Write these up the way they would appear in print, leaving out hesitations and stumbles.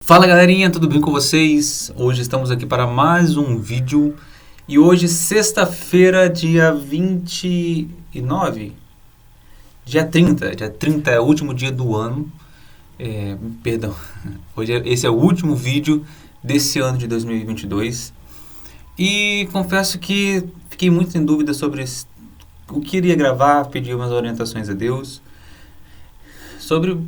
Fala galerinha, tudo bem com vocês? Hoje estamos aqui para mais um vídeo e hoje sexta-feira, dia 29, dia 30 é o último dia do ano, perdão, esse é o último vídeo desse ano de 2022 e confesso que fiquei muito em dúvida sobre o que iria gravar, pedi umas orientações a Deus,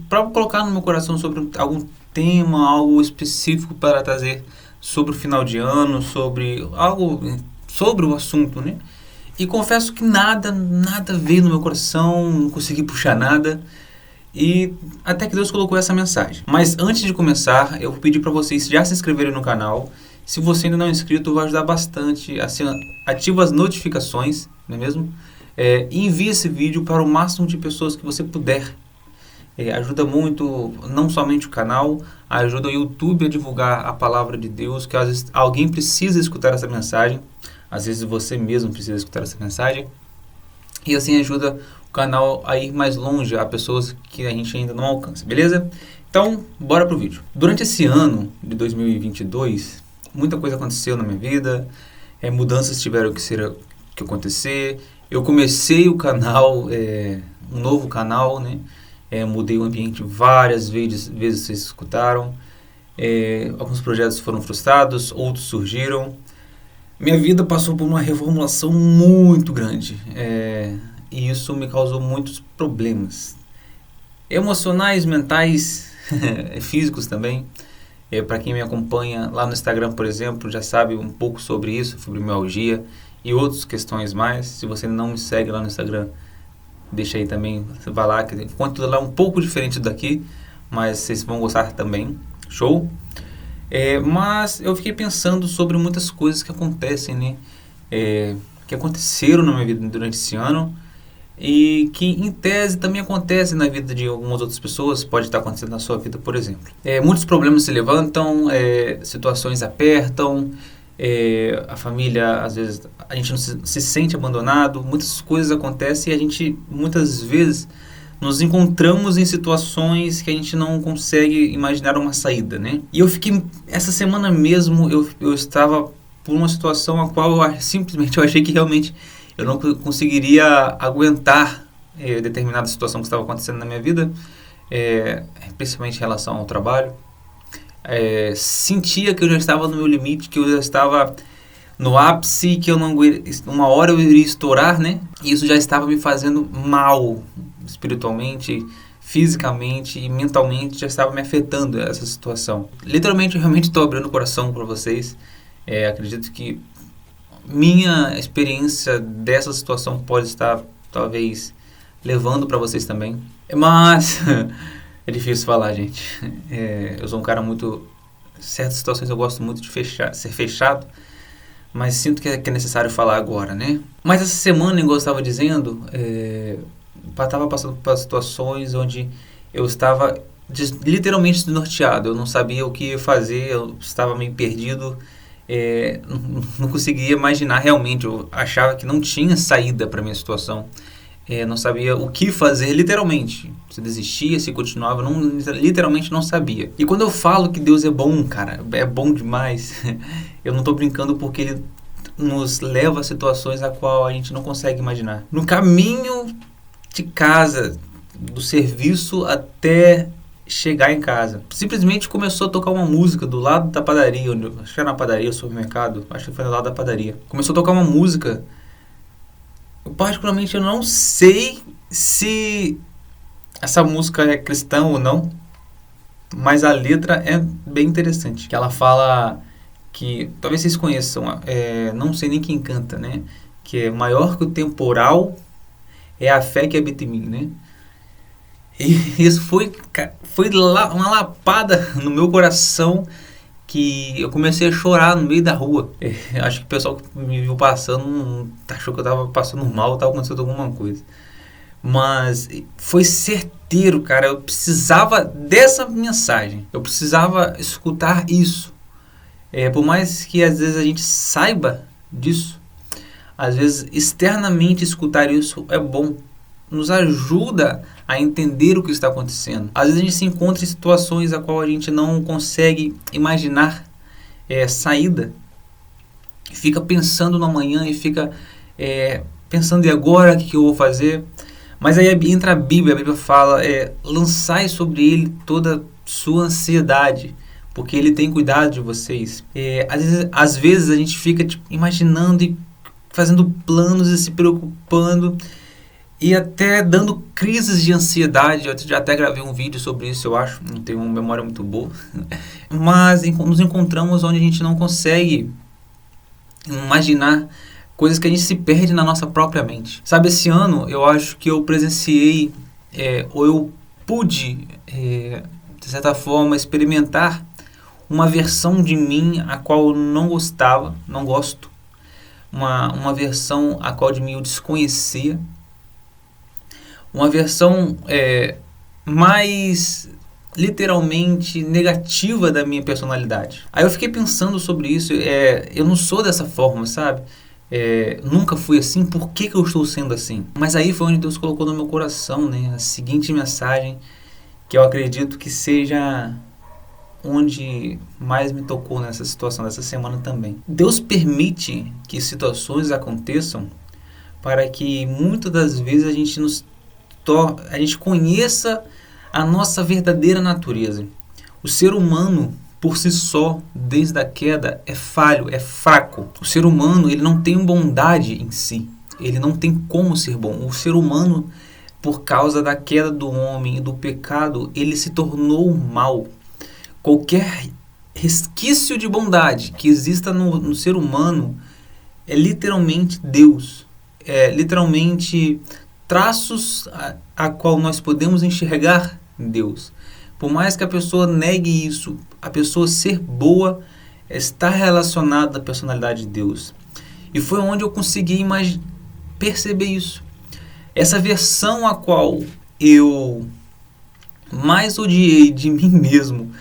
para colocar no meu coração sobre algum tema, algo específico para trazer sobre o final de ano, sobre o assunto, né? E confesso que nada veio no meu coração, não consegui puxar nada, e até que Deus colocou essa mensagem. Mas antes de começar, eu vou pedir para vocês já se inscreverem no canal. Se você ainda não é inscrito, vai ajudar bastante. Assim, ativa as notificações, não é mesmo? E envie esse vídeo para o máximo de pessoas que você puder. Ajuda muito, não somente o canal, ajuda o YouTube a divulgar a palavra de Deus, que às vezes alguém precisa escutar essa mensagem, às vezes você mesmo precisa escutar essa mensagem, e assim ajuda o canal a ir mais longe, a pessoas que a gente ainda não alcança, beleza? Então, bora pro vídeo. Durante esse ano de 2022, muita coisa aconteceu na minha vida, mudanças tiveram que acontecer, eu comecei o canal, um novo canal, né? Mudei o ambiente várias vezes, vocês escutaram. Alguns projetos foram frustrados, outros surgiram. Minha vida passou por uma reformulação muito grande. E isso me causou muitos problemas. Emocionais, mentais, físicos também. Para quem me acompanha lá no Instagram, por exemplo, já sabe um pouco sobre isso, fibromialgia e outras questões mais. Se você não me segue lá no Instagram, deixa aí também, você vai lá, que o conteúdo lá é um pouco diferente daqui, mas vocês vão gostar também, show? Mas eu fiquei pensando sobre muitas coisas que acontecem, né? Que aconteceram na minha vida durante esse ano e que em tese também acontecem na vida de algumas outras pessoas, pode estar acontecendo na sua vida, por exemplo. Muitos problemas se levantam, situações apertam, a família, às vezes, a gente não se sente abandonado, muitas coisas acontecem e a gente, muitas vezes, nos encontramos em situações que a gente não consegue imaginar uma saída, né? E eu fiquei, essa semana mesmo, eu estava por uma situação a qual eu simplesmente achei que realmente eu não conseguiria aguentar determinada situação que estava acontecendo na minha vida, principalmente em relação ao trabalho. Sentia que eu já estava no meu limite, que eu já estava no ápice, que uma hora eu iria estourar, né? E isso já estava me fazendo mal, espiritualmente, fisicamente e mentalmente, já estava me afetando essa situação. Literalmente, eu realmente estou abrindo o coração para vocês. Acredito que minha experiência dessa situação pode estar, talvez, levando para vocês também. Mas é difícil falar, gente. Eu sou um cara muito... certas situações eu gosto muito de ser fechado, mas sinto que é necessário falar agora, né? Mas essa semana, igual eu estava dizendo, estava passando por situações onde eu estava literalmente desnorteado. Eu não sabia o que fazer, eu estava meio perdido, não conseguia imaginar realmente. Eu achava que não tinha saída para minha situação. Não sabia o que fazer, literalmente. Se desistia, se continuava, literalmente não sabia. E quando eu falo que Deus é bom, cara, é bom demais, eu não estou brincando, porque Ele nos leva a situações a qual a gente não consegue imaginar. No caminho de casa, do serviço até chegar em casa, simplesmente começou a tocar uma música do lado da padaria, acho que era na padaria, o supermercado, acho que foi do lado da padaria. Começou a tocar uma música. Particularmente, eu não sei se essa música é cristã ou não, mas a letra é bem interessante. Que ela fala que, talvez vocês conheçam, não sei nem quem canta, né? Que é: maior que o temporal é a fé que habita em mim, né? E isso foi uma lapada no meu coração, que eu comecei a chorar no meio da rua. Acho que o pessoal que me viu passando achou que eu estava passando mal, estava acontecendo alguma coisa. Mas foi certeiro, cara. Eu precisava dessa mensagem. Eu precisava escutar isso. Por mais que às vezes a gente saiba disso, às vezes externamente escutar isso é bom. Nos ajuda a entender o que está acontecendo. Às vezes a gente se encontra em situações a qual a gente não consegue imaginar saída. Fica pensando no amanhã e fica pensando, e agora o que eu vou fazer? Mas aí entra a Bíblia fala, lançai sobre ele toda sua ansiedade, porque ele tem cuidado de vocês. Às vezes a gente fica imaginando e fazendo planos e se preocupando e até dando crises de ansiedade. Eu já até gravei um vídeo sobre isso, eu acho, não tenho uma memória muito boa. Mas nos encontramos onde a gente não consegue imaginar coisas que a gente se perde na nossa própria mente. Sabe, esse ano eu acho que eu presenciei, ou eu pude, de certa forma, experimentar uma versão de mim a qual eu não gostava, não gosto. Uma versão a qual de mim eu desconhecia. Uma versão mais literalmente negativa da minha personalidade. Aí eu fiquei pensando sobre isso. Eu não sou dessa forma, sabe? Nunca fui assim. Por que eu estou sendo assim? Mas aí foi onde Deus colocou no meu coração, né, a seguinte mensagem, que eu acredito que seja onde mais me tocou nessa situação dessa semana também. Deus permite que situações aconteçam para que muitas das vezes a gente conheça a nossa verdadeira natureza. O ser humano, por si só, desde a queda, é falho, é fraco. O ser humano, ele não tem bondade em si. Ele não tem como ser bom. O ser humano, por causa da queda do homem e do pecado, ele se tornou mal. Qualquer resquício de bondade que exista no ser humano é literalmente Deus. É literalmente traços a qual nós podemos enxergar em Deus. Por mais que a pessoa negue isso, a pessoa ser boa está relacionada à personalidade de Deus. E foi onde eu consegui perceber isso. Essa versão a qual eu mais odiei de mim mesmo,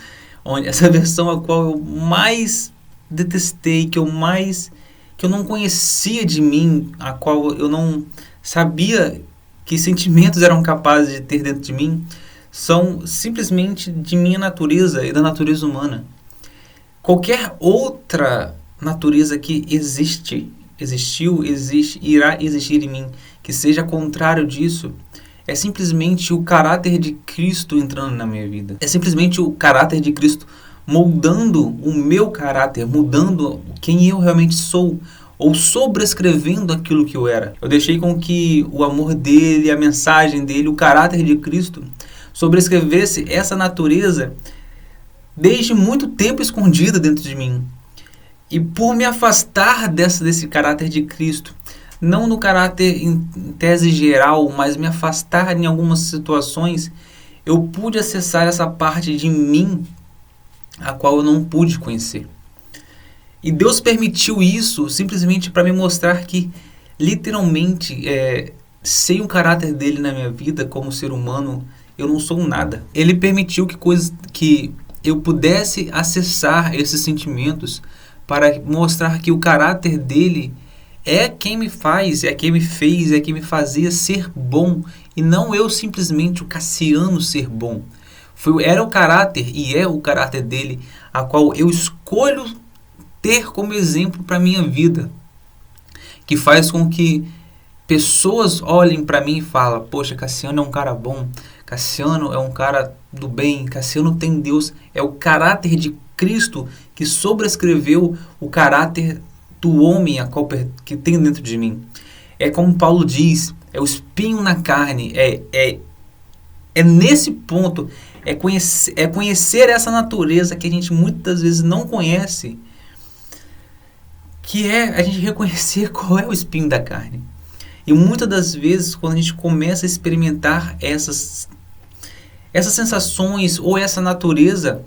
essa versão a qual eu mais detestei, que eu não conhecia de mim, a qual eu não sabia que sentimentos eram capazes de ter dentro de mim, são simplesmente de minha natureza e da natureza humana. Qualquer outra natureza que existiu, existe, irá existir em mim, que seja contrário disso, é simplesmente o caráter de Cristo entrando na minha vida. É simplesmente o caráter de Cristo moldando o meu caráter, mudando quem eu realmente sou, ou sobrescrevendo aquilo que eu era. Eu deixei com que o amor dele, a mensagem dele, o caráter de Cristo sobrescrevesse essa natureza desde muito tempo escondida dentro de mim. E por me afastar desse caráter de Cristo, não no caráter em tese geral, mas me afastar em algumas situações, eu pude acessar essa parte de mim a qual eu não pude conhecer. E Deus permitiu isso simplesmente para me mostrar que, literalmente, sem o caráter dele na minha vida como ser humano, eu não sou nada. Ele permitiu que eu pudesse acessar esses sentimentos para mostrar que o caráter dele é quem me faz, é quem me fez, é quem me fazia ser bom, e não eu simplesmente o Cassiano ser bom. Era o caráter e é o caráter dele a qual eu escolho ter como exemplo para a minha vida, que faz com que pessoas olhem para mim e falem: poxa, Cassiano é um cara bom, Cassiano é um cara do bem, Cassiano tem Deus. É o caráter de Cristo que sobrescreveu o caráter do homem que tem dentro de mim. É como Paulo diz, é o espinho na carne, é nesse ponto, é conhecer essa natureza que a gente muitas vezes não conhece, que é a gente reconhecer qual é o espinho da carne. E muitas das vezes, quando a gente começa a experimentar essas sensações ou essa natureza,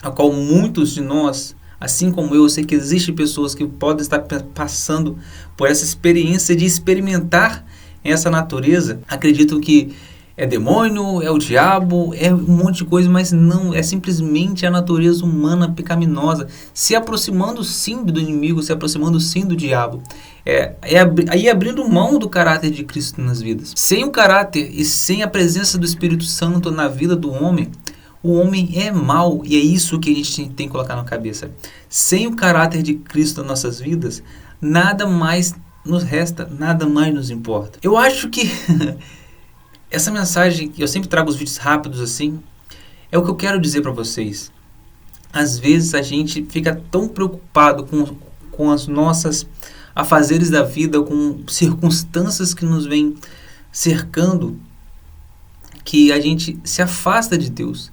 a qual muitos de nós, assim como eu sei que existem pessoas que podem estar passando por essa experiência de experimentar essa natureza, acredito que é demônio, é o diabo, é um monte de coisa, mas não, é simplesmente a natureza humana pecaminosa, se aproximando sim do inimigo, se aproximando sim do diabo. Aí abrindo mão do caráter de Cristo nas vidas. Sem o caráter e sem a presença do Espírito Santo na vida do homem, o homem é mau, e é isso que a gente tem que colocar na cabeça. Sem o caráter de Cristo nas nossas vidas, nada mais nos resta, nada mais nos importa. Eu acho que essa mensagem, eu sempre trago os vídeos rápidos assim, é o que eu quero dizer para vocês. Às vezes a gente fica tão preocupado com as nossas afazeres da vida, com circunstâncias que nos vêm cercando, que a gente se afasta de Deus.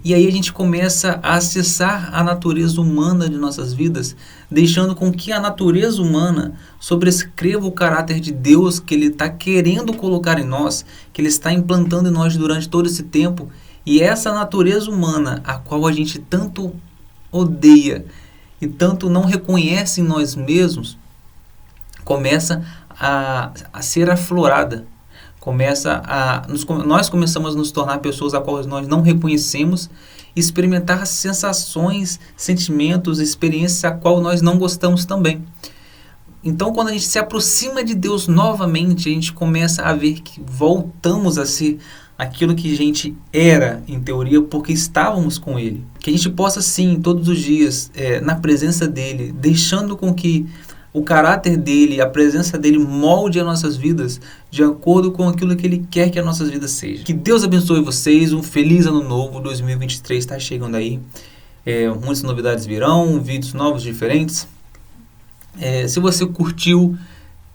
E aí a gente começa a acessar a natureza humana de nossas vidas, deixando com que a natureza humana sobrescreva o caráter de Deus que Ele está querendo colocar em nós, que Ele está implantando em nós durante todo esse tempo. E essa natureza humana, a qual a gente tanto odeia e tanto não reconhece em nós mesmos, começa a ser aflorada. Nós começamos a nos tornar pessoas a quais nós não reconhecemos, experimentar sensações, sentimentos, experiências a qual nós não gostamos também. Então, quando a gente se aproxima de Deus novamente, a gente começa a ver que voltamos a ser aquilo que a gente era, em teoria, porque estávamos com Ele. Que a gente possa, sim, todos os dias, na presença dEle, deixando com que o caráter dele, a presença dele molde as nossas vidas de acordo com aquilo que ele quer que as nossas vidas sejam. Que Deus abençoe vocês, um feliz ano novo, 2023 está chegando aí. Muitas novidades virão, vídeos novos, diferentes. Se você curtiu,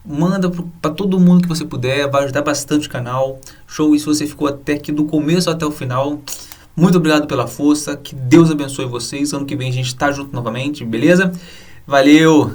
manda para todo mundo que você puder, vai ajudar bastante o canal. Show, e se você ficou até aqui do começo até o final, muito obrigado pela força, que Deus abençoe vocês. Ano que vem a gente está junto novamente, beleza? Valeu!